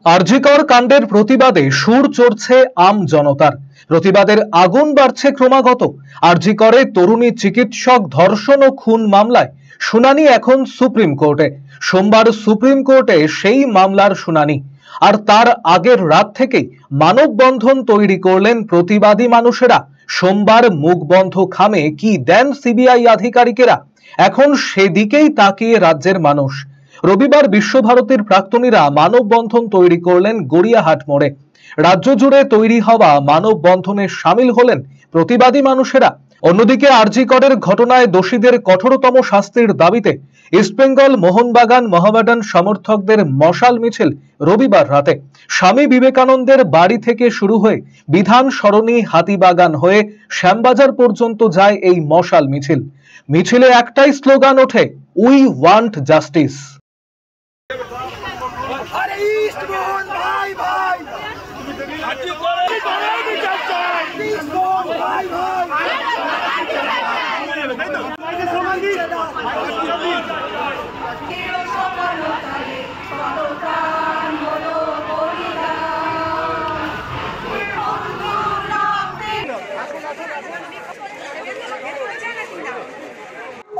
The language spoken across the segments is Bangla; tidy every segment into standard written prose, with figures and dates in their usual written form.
আরজিকর কাণ্ডের প্রতিবাদে সুর চড়ছে আম জনতার। প্রতিবাদের আগুন বাড়ছে ক্রমাগত। আরজিকরে তরুণী চিকিৎসক ধর্ষণ ও খুন মামলায় শুনানি এখন সুপ্রিম কোর্টে। সোমবার সুপ্রিম কোর্টে সেই মামলার শুনানি। আর তার আগের রাত থেকেই মানববন্ধন তৈরি করলেন প্রতিবাদী মানুষেরা। সোমবার মুখ বন্ধ খামে কি দেন সিবিআই আধিকারিকেরা, এখন সেদিকেই তাকিয়ে রাজ্যের মানুষ। রবিবার বিশ্বভারতীর প্রাক্তনীরা মানববন্ধন তৈরি করলেন গড়িয়াহাট মোড়ে। রাজ্য জুড়ে তৈরি হওয়া মানববন্ধনে সামিল হলেন প্রতিবাদী মানুষেরা। অন্যদিকে আরজিকরের ঘটনায় দোষীদের কঠোরতম শাস্তির দাবিতে ইস্টবেঙ্গল মোহনবাগান মোহামেডান সমর্থকদের মশাল মিছিল রবিবার রাতে স্বামী বিবেকানন্দের বাড়ি থেকে শুরু হয়ে বিধান সরণি হাতিবাগান হয়ে শ্যামবাজার পর্যন্ত যায় এই মশাল মিছিল। মিছিলে একটাই স্লোগান ওঠে, উই ওয়ান্ট জাস্টিস।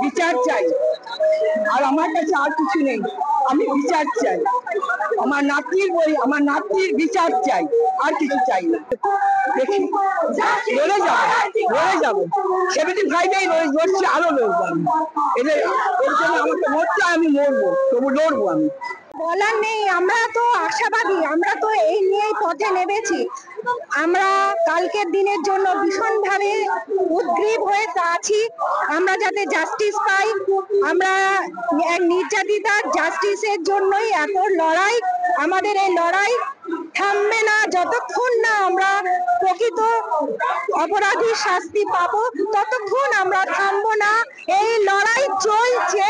বিচার চাই, আর আমার কাছে আর কিছু নেই। আমি বিচার চাই, আমার নাতির বিচার চাই, আর কিছু চাই না। দেখি লড়ে যাবো 75-এই লড়ছি, আরো লড়বো আমি। এর জন্য আমাকে মরতে, আমি মরবো, তবু লড়বো আমি। বলার নেই, আমরা তো আশাবাদী, আমরা তো এই নিয়েই পথে নেমেছি। আমরা কালকের দিনের জন্য ভীষণভাবে উদ্গ্রীব হয়ে আছি। আমরা যাতে জাস্টিস পাই, আমরা এক নির্যাতিতার জাস্টিসের জন্যই এত লড়াই। আমাদের এই লড়াই থামবে না যতক্ষণ না আমরা প্রকৃত অপরাধীর শাস্তি পাবো, ততক্ষণ আমরা থামবো না। এই লড়াই চলছে।